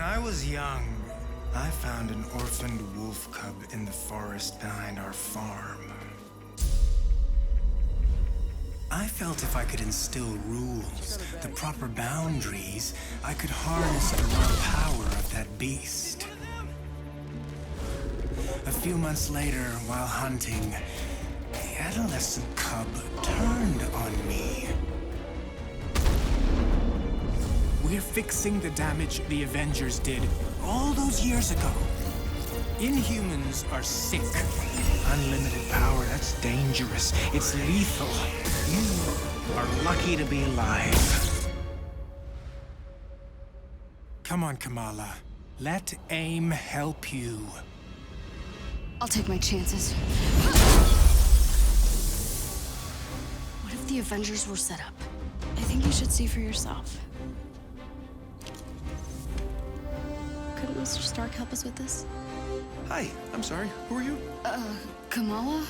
I was young, I found an orphaned wolf cub in the forest behind our farm. I felt if I could instill rules, the proper boundaries, I could harness the raw power of that beast. A few months later, while hunting, the adolescent cub turned on me. We're fixing the damage the Avengers did all those years ago. Inhumans are sick. Unlimited power, that's dangerous. It's lethal. You are lucky to be alive. Come on, Kamala. Let AIM help you. I'll take my chances. What if the Avengers were set up? I think you should see for yourself. Couldn't Mr. Stark help us with this? Hi, I'm sorry. Who are you? Kamala?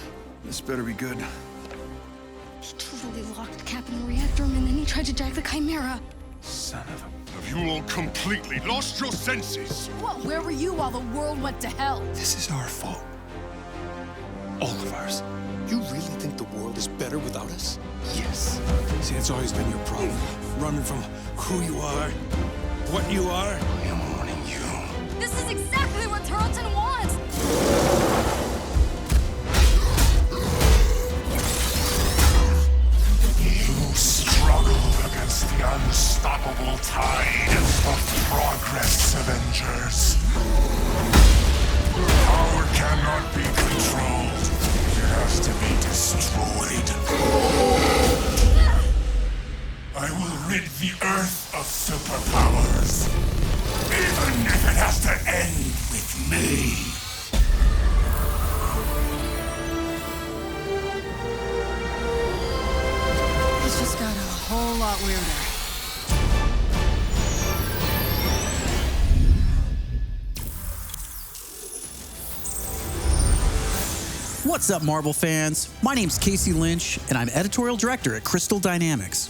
This better be good. He totally locked Cap in the reactor room and then he tried to jack the Chimera. Son of a... Have you all completely lost your senses? Well, where were you while the world went to hell? This is our fault. All of ours. You really think the world is better without us? Yes. See, that's always been your problem. Running from who you are, what you are. I am warning you. This is exactly what Tarleton wants! You struggle against the unstoppable tide of progress, Avengers. Power cannot be controlled. It has to be destroyed. I will rid the Earth of superpowers, even if it has to end with me. This just got a whole lot weirder. What's up, Marvel fans? My name's Casey Lynch, and I'm editorial director at Crystal Dynamics.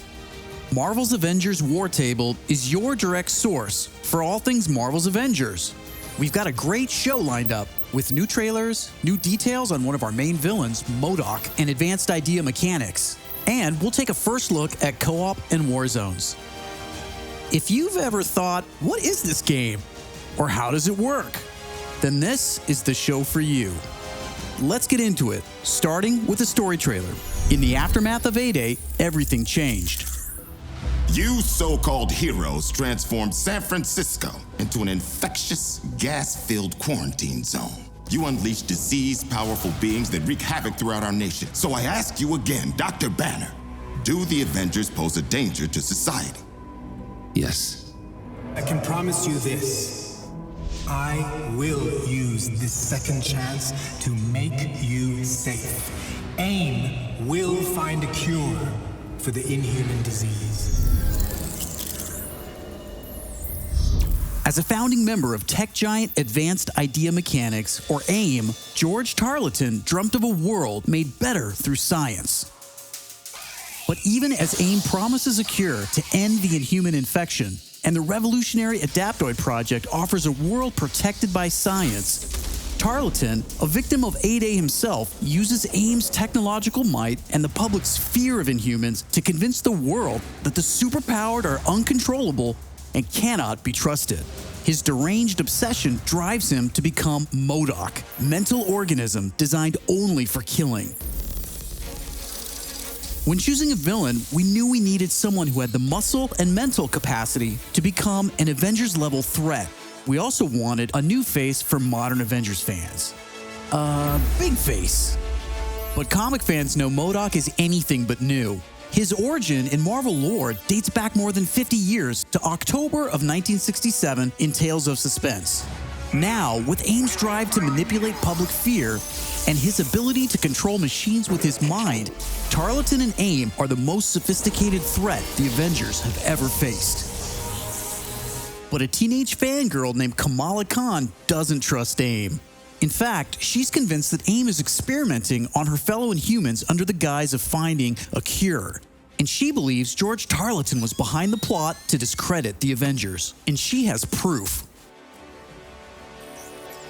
Marvel's Avengers War Table is your direct source for all things Marvel's Avengers. We've got a great show lined up with new trailers, new details on one of our main villains, MODOK, and advanced idea mechanics. And we'll take a first look at co-op and war zones. If you've ever thought, what is this game? Or how does it work? Then this is the show for you. Let's get into it, starting with a story trailer. In the aftermath of A-Day, everything changed. You so-called heroes transformed San Francisco into an infectious, gas-filled quarantine zone. You unleashed diseased, powerful beings that wreak havoc throughout our nation. So I ask you again, Dr. Banner, do the Avengers pose a danger to society? Yes. I can promise you this. I will use this second chance to make you safe. AIM will find a cure for the inhuman disease. As a founding member of tech giant Advanced Idea Mechanics, or AIM, George Tarleton dreamt of a world made better through science. But even as AIM promises a cure to end the inhuman infection, and the revolutionary Adaptoid project offers a world protected by science, Tarleton, a victim of A-Day himself, uses AIM's technological might and the public's fear of Inhumans to convince the world that the superpowered are uncontrollable and cannot be trusted. His deranged obsession drives him to become MODOK, mental organism designed only for killing. When choosing a villain, we knew we needed someone who had the muscle and mental capacity to become an Avengers-level threat. We also wanted a new face for modern Avengers fans. Big face. But comic fans know MODOK is anything but new. His origin in Marvel lore dates back more than 50 years to October of 1967 in Tales of Suspense. Now, with AIM's drive to manipulate public fear and his ability to control machines with his mind, Tarleton and AIM are the most sophisticated threat the Avengers have ever faced. But a teenage fangirl named Kamala Khan doesn't trust AIM. In fact, she's convinced that AIM is experimenting on her fellow Inhumans under the guise of finding a cure. And she believes George Tarleton was behind the plot to discredit the Avengers. And she has proof.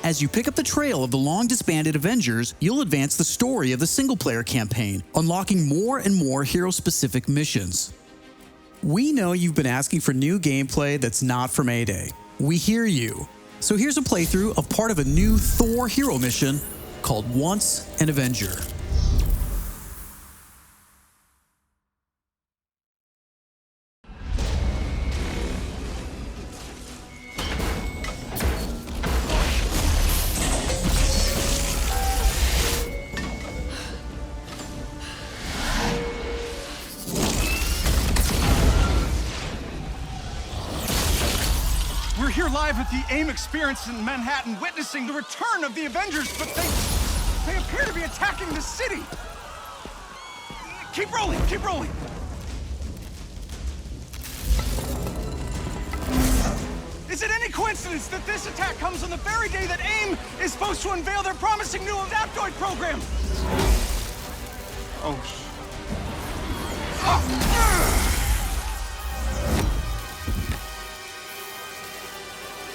As you pick up the trail of the long-disbanded Avengers, you'll advance the story of the single-player campaign, unlocking more and more hero-specific missions. We know you've been asking for new gameplay that's not from A-Day. We hear you. So here's a playthrough of part of a new Thor hero mission called Once an Avenger. We're here live at the AIM experience in Manhattan, witnessing the return of the Avengers, but they appear to be attacking the city. Keep rolling, keep rolling. Is it any coincidence that this attack comes on the very day that AIM is supposed to unveil their promising new Adaptoid program? Oh.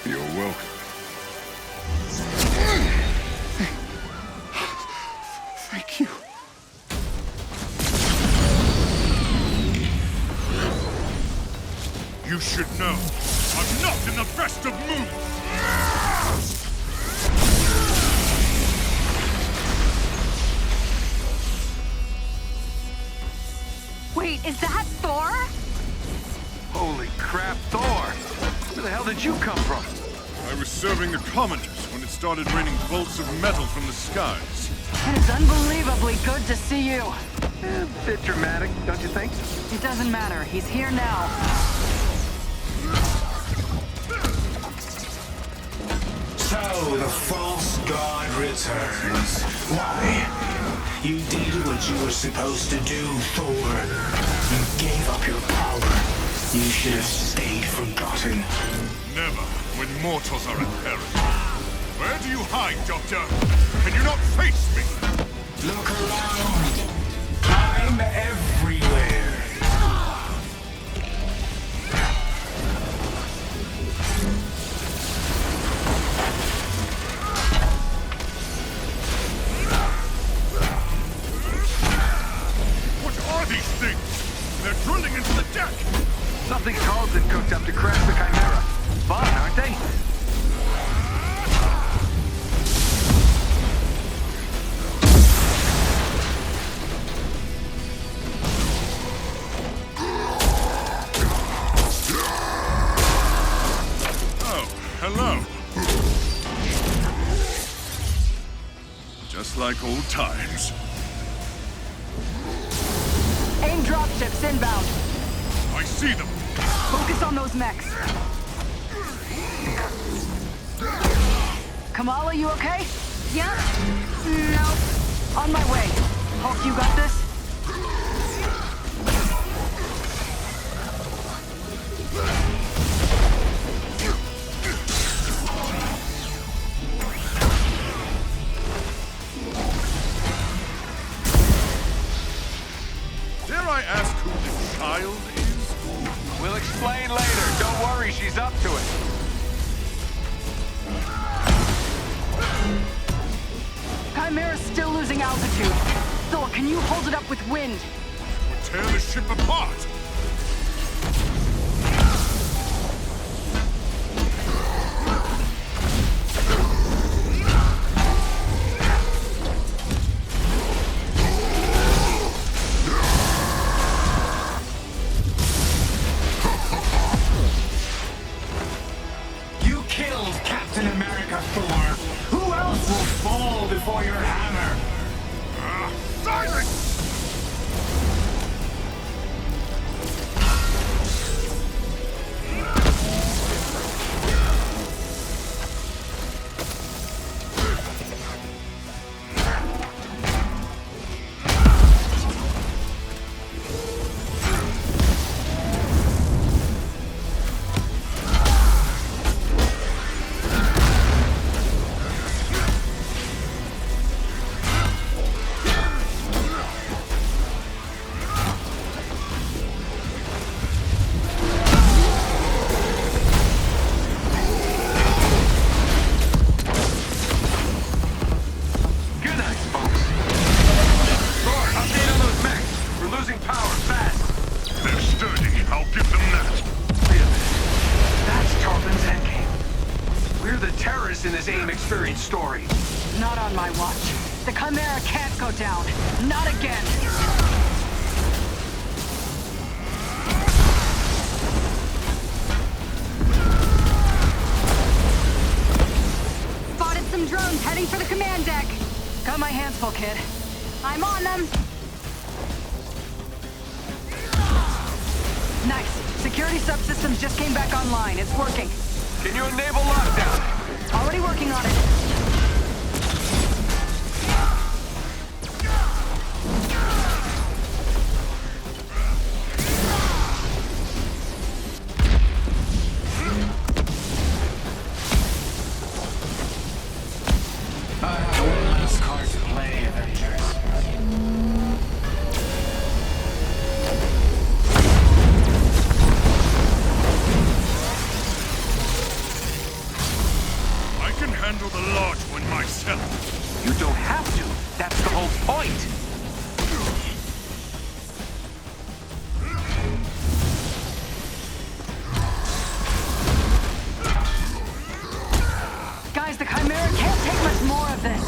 You're welcome. Thank you. You should know, I'm not in the best of moods! Wait, is that Thor? Holy crap, Thor! Where the hell did you come from? I was serving the commoners when it started raining bolts of metal from the skies. And it's unbelievably good to see you. A bit dramatic, don't you think? It doesn't matter. He's here now. So, the false god returns. Why? You did what you were supposed to do, Thor. You gave up your power. You should have stayed forgotten. Never, when mortals are in peril. Where do you hide, Doctor? Can you not face me? Look around. I'm everywhere. What are these things? They're drilling into the deck! Something Carlton cooked up to crash the Chimera. Fun, aren't they? Oh, hello. Just like old times. AIM dropships inbound. I see them. Focus on those mechs. Kamala, you okay? Yeah. No. On my way. Hulk, you got this? Dare I ask who the child is? We'll explain later. Don't worry, she's up to it. Chimera's still losing altitude. Thor, can you hold it up with wind? Would tear the ship apart. You killed Captain America, Thor. Who else will fall before your hammer? Silence! You're the terrorist in this AIM experience story. Not on my watch. The Chimera can't go down. Not again. Spotted some drones heading for the command deck. Got my hands full, kid. I'm on them. Nice. Security subsystems just came back online. It's working. Can you enable lockdown? Already working on it. I have one last card to play, Avengers. I can handle the large one myself. You don't have to. That's the whole point. Guys, the Chimera can't take much more of this.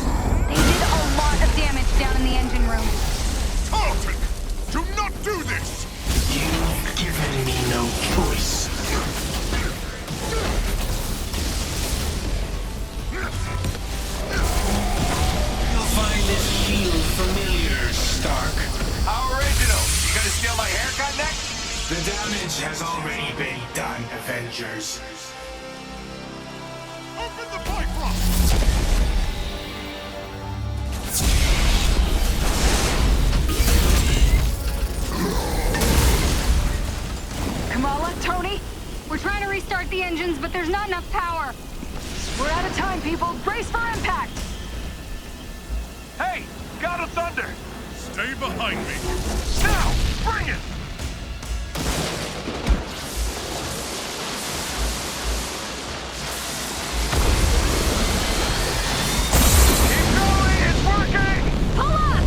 They did a lot of damage down in the engine room. Tarleton, do not do this! You've given me no choice. You'll find this shield familiar, Stark. How original. You gonna steal my haircut next? The damage has already been done, Avengers. Open the Bifrost! Kamala, Tony, We're trying to restart the engines, but there's not enough power. we're out of time, people. Brace for impact. Hey, God of Thunder. Stay behind me. Now, bring it. Keep going, it's working. Pull up!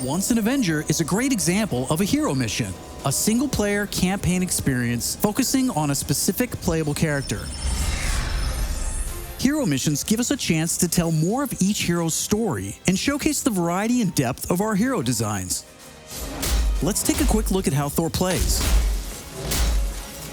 Once an Avenger is a great example of a hero mission, a single-player campaign experience focusing on a specific playable character. Hero missions give us a chance to tell more of each hero's story and showcase the variety and depth of our hero designs. Let's take a quick look at how Thor plays.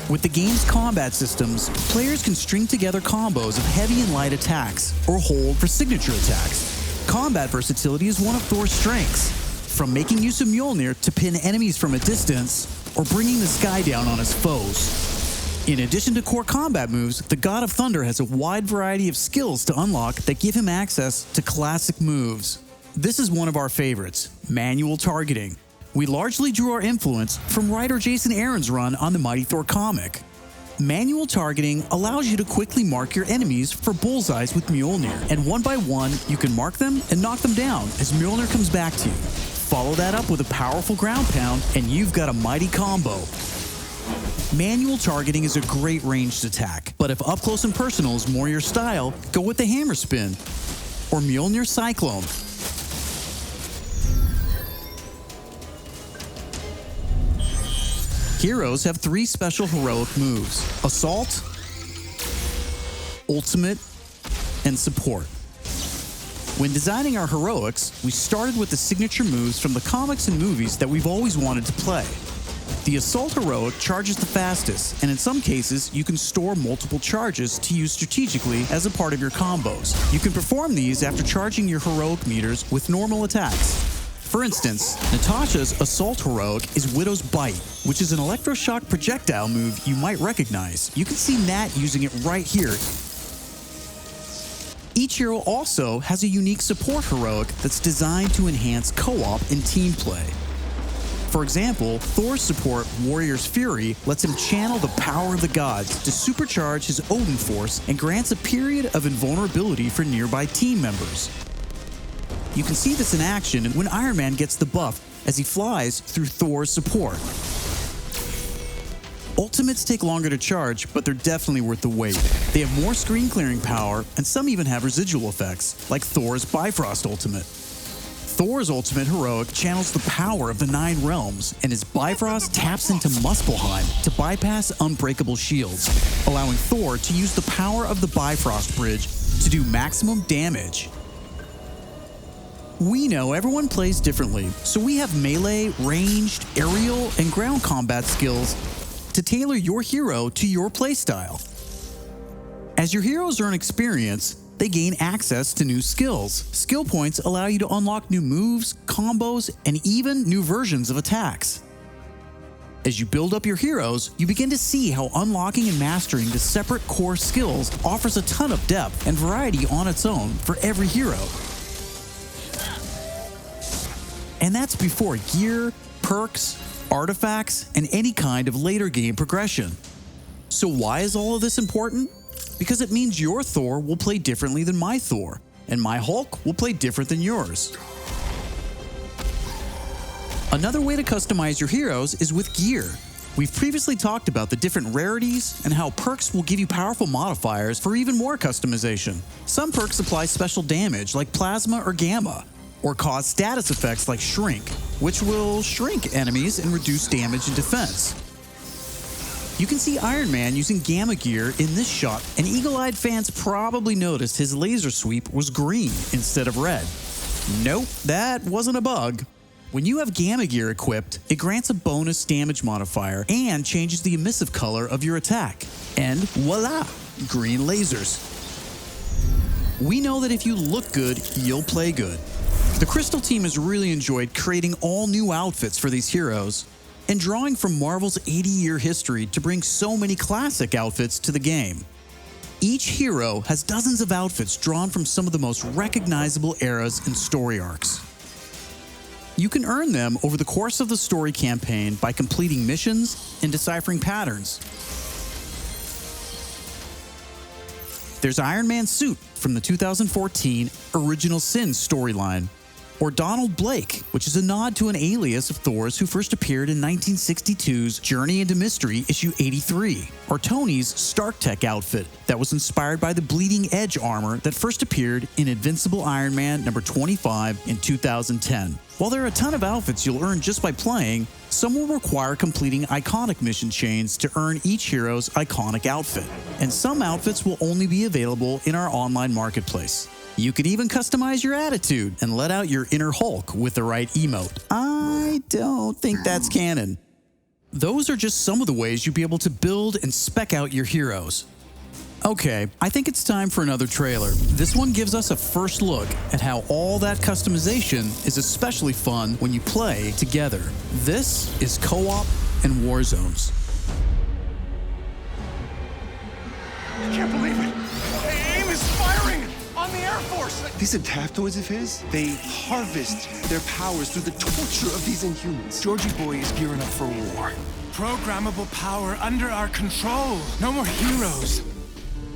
With the game's combat systems, players can string together combos of heavy and light attacks, or hold for signature attacks. Combat versatility is one of Thor's strengths, from making use of Mjolnir to pin enemies from a distance, or bringing the sky down on his foes. In addition to core combat moves, the God of Thunder has a wide variety of skills to unlock that give him access to classic moves. This is one of our favorites, manual targeting. We largely drew our influence from writer Jason Aaron's run on the Mighty Thor comic. Manual targeting allows you to quickly mark your enemies for bullseyes with Mjolnir, and one by one, you can mark them and knock them down as Mjolnir comes back to you. Follow that up with a powerful ground pound, and you've got a mighty combo. Manual targeting is a great ranged attack, but if up close and personal is more your style, go with the hammer spin or Mjolnir Cyclone. Heroes have 3 special heroic moves: Assault, Ultimate, and Support. When designing our heroics, we started with the signature moves from the comics and movies that we've always wanted to play. The Assault heroic charges the fastest, and in some cases, you can store multiple charges to use strategically as a part of your combos. You can perform these after charging your heroic meters with normal attacks. For instance, Natasha's Assault heroic is Widow's Bite, which is an electroshock projectile move you might recognize. You can see Nat using it right here. Each hero also has a unique support heroic that's designed to enhance co-op and team play. For example, Thor's support, Warrior's Fury, lets him channel the power of the gods to supercharge his Odin force and grants a period of invulnerability for nearby team members. You can see this in action when Iron Man gets the buff as he flies through Thor's support. Ultimates take longer to charge, but they're definitely worth the wait. They have more screen clearing power, and some even have residual effects, like Thor's Bifrost Ultimate. Thor's Ultimate Heroic channels the power of the 9 realms, and his Bifrost taps into Muspelheim to bypass unbreakable shields, allowing Thor to use the power of the Bifrost Bridge to do maximum damage. We know everyone plays differently, so we have melee, ranged, aerial, and ground combat skills to tailor your hero to your playstyle. As your heroes earn experience, they gain access to new skills. Skill points allow you to unlock new moves, combos, and even new versions of attacks. As you build up your heroes, you begin to see how unlocking and mastering the separate core skills offers a ton of depth and variety on its own for every hero. And that's before gear, perks, artifacts, and any kind of later game progression. So why is all of this important? Because it means your Thor will play differently than my Thor, and my Hulk will play different than yours. Another way to customize your heroes is with gear. We've previously talked about the different rarities and how perks will give you powerful modifiers for even more customization. Some perks apply special damage like plasma or gamma, or cause status effects like shrink, which will shrink enemies and reduce damage and defense. You can see Iron Man using gamma gear in this shot, and eagle-eyed fans probably noticed his laser sweep was green instead of red. Nope, that wasn't a bug. When you have gamma gear equipped, it grants a bonus damage modifier and changes the emissive color of your attack. And voila, green lasers. We know that if you look good, you'll play good. The Crystal team has really enjoyed creating all new outfits for these heroes and drawing from Marvel's 80-year history to bring so many classic outfits to the game. Each hero has dozens of outfits drawn from some of the most recognizable eras and story arcs. You can earn them over the course of the story campaign by completing missions and deciphering patterns. There's Iron Man's suit from the 2014 Original Sin storyline, or Donald Blake, which is a nod to an alias of Thor's who first appeared in 1962's Journey into Mystery issue 83, or Tony's Stark Tech outfit that was inspired by the Bleeding Edge armor that first appeared in Invincible Iron Man number 25 in 2010. While there are a ton of outfits you'll earn just by playing, some will require completing iconic mission chains to earn each hero's iconic outfit, and some outfits will only be available in our online marketplace. You can even customize your attitude and let out your inner Hulk with the right emote. I don't think that's canon. Those are just some of the ways you'll be able to build and spec out your heroes. Okay, I think it's time for another trailer. This one gives us a first look at how all that customization is especially fun when you play together. This is Co-op and War Zones. I can't believe it! AIM is firing on the Air Force! These adaptoids of his, they harvest their powers through the torture of these Inhumans. Georgie Boy is gearing up for war. Programmable power under our control. No more heroes.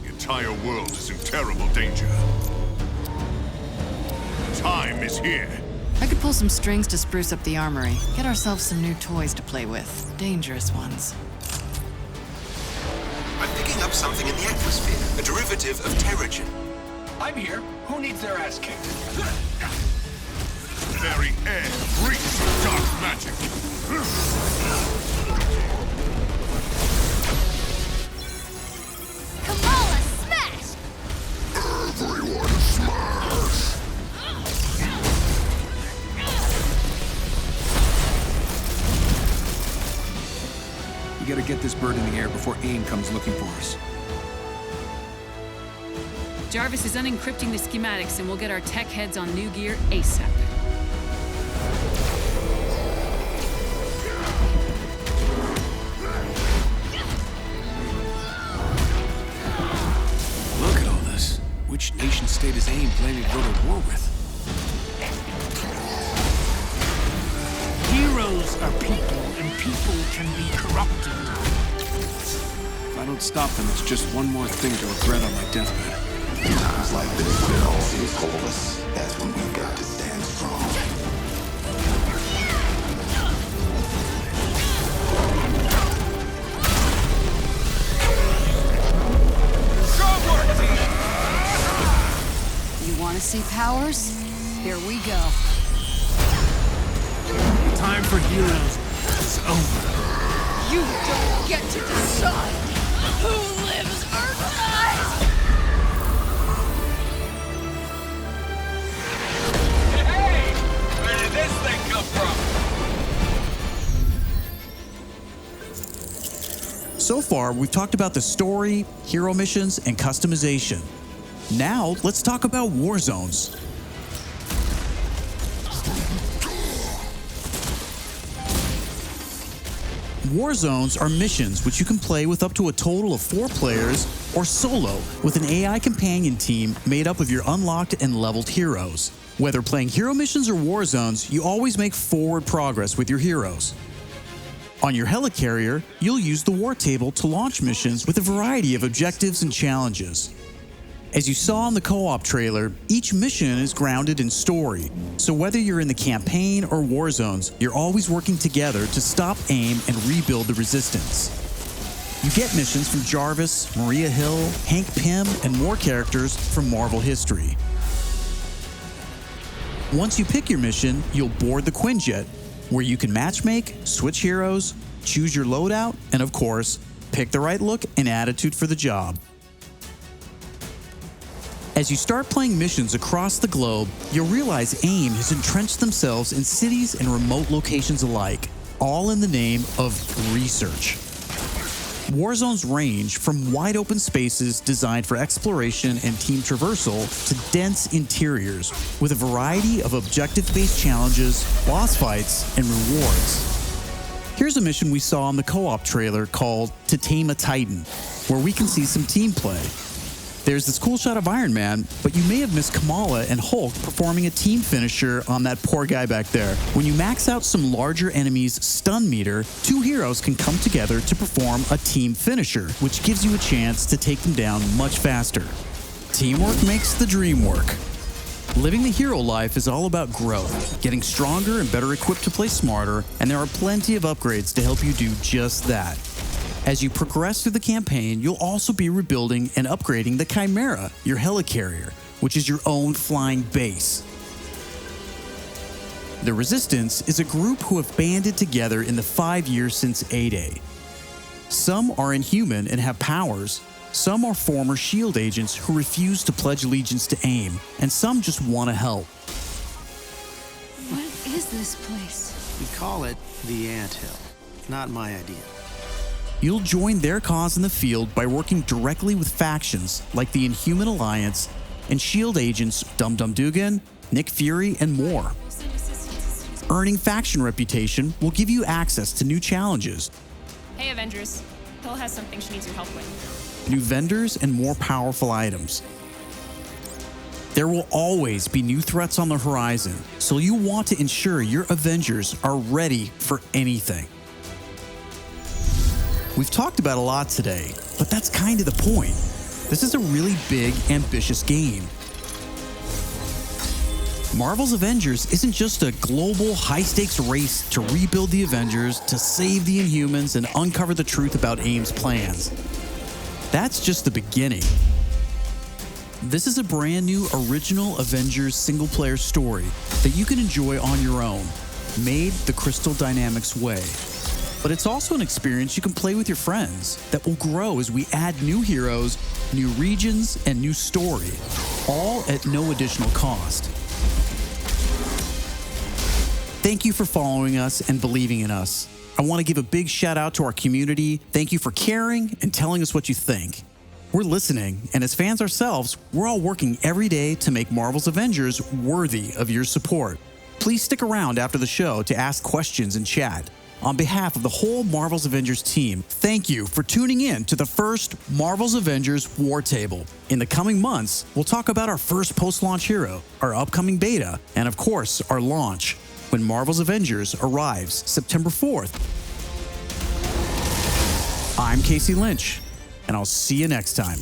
The entire world is in terrible danger. Time is here. I could pull some strings to spruce up the armory. Get ourselves some new toys to play with. Dangerous ones. I'm picking up something in the atmosphere. A derivative of Terrigen. I'm here. Who needs their ass kicked? Very air reeks of dark magic. Kamala, smash! Everyone smash! We gotta get this bird in the air before AIM comes looking for us. Jarvis is unencrypting the schematics and we'll get our tech heads on new gear ASAP. Look at all this. Which nation state is AIM planning to go to war with? Heroes are people, and people can be corrupted. If I don't stop them, it's just one more thing to regret on my deathbed. Times like this, when all seems hopeless, that's when we've got to stand strong. Want to see powers? Here we go. Time for heroes is over. You don't get to decide who lives or dies! Hey! Where did this thing come from? So far, we've talked about the story, hero missions, and customization. Now, let's talk about war zones. War zones are missions which you can play with up to a total of 4 players or solo with an AI companion team made up of your unlocked and leveled heroes. Whether playing hero missions or war zones, you always make forward progress with your heroes. On your helicarrier, you'll use the war table to launch missions with a variety of objectives and challenges. As you saw in the co-op trailer, each mission is grounded in story, so whether you're in the campaign or war zones, you're always working together to stop AIM and rebuild the resistance. You get missions from Jarvis, Maria Hill, Hank Pym, and more characters from Marvel history. Once you pick your mission, you'll board the Quinjet, where you can matchmake, switch heroes, choose your loadout, and of course, pick the right look and attitude for the job. As you start playing missions across the globe, you'll realize AIM has entrenched themselves in cities and remote locations alike, all in the name of research. War zones range from wide open spaces designed for exploration and team traversal to dense interiors with a variety of objective-based challenges, boss fights, and rewards. Here's a mission we saw in the co-op trailer called To Tame a Titan, where we can see some team play. There's this cool shot of Iron Man, but you may have missed Kamala and Hulk performing a team finisher on that poor guy back there. When you max out some larger enemies' stun meter, 2 heroes can come together to perform a team finisher, which gives you a chance to take them down much faster. Teamwork makes the dream work. Living the hero life is all about growth, getting stronger and better equipped to play smarter, and there are plenty of upgrades to help you do just that. As you progress through the campaign, you'll also be rebuilding and upgrading the Chimera, your helicarrier, which is your own flying base. The Resistance is a group who have banded together in the 5 years since A-Day. Some are inhuman and have powers, some are former SHIELD agents who refuse to pledge allegiance to AIM, and some just want to help. What is this place? We call it the Anthill. Not my idea. You'll join their cause in the field by working directly with factions like the Inhuman Alliance and SHIELD agents Dum Dum Dugan, Nick Fury, and more. Earning faction reputation will give you access to new challenges, Hey, Avengers. Hill has something she needs your help with. new vendors, and more powerful items. There will always be new threats on the horizon, so you want to ensure your Avengers are ready for anything. We've talked about a lot today, but that's kind of the point. This is a really big, ambitious game. Marvel's Avengers isn't just a global, high-stakes race to rebuild the Avengers, to save the Inhumans, and uncover the truth about AIM's plans. That's just the beginning. This is a brand new original Avengers single-player story that you can enjoy on your own, made the Crystal Dynamics way. But it's also an experience you can play with your friends that will grow as we add new heroes, new regions, and new story, all at no additional cost. Thank you for following us and believing in us. I want to give a big shout out to our community. Thank you for caring and telling us what you think. We're listening, and as fans ourselves, we're all working every day to make Marvel's Avengers worthy of your support. Please stick around after the show to ask questions and chat. On behalf of the whole Marvel's Avengers team, thank you for tuning in to the first Marvel's Avengers War Table. In the coming months, we'll talk about our first post-launch hero, our upcoming beta, and of course, our launch, when Marvel's Avengers arrives September 4th. I'm Casey Lynch, and I'll see you next time.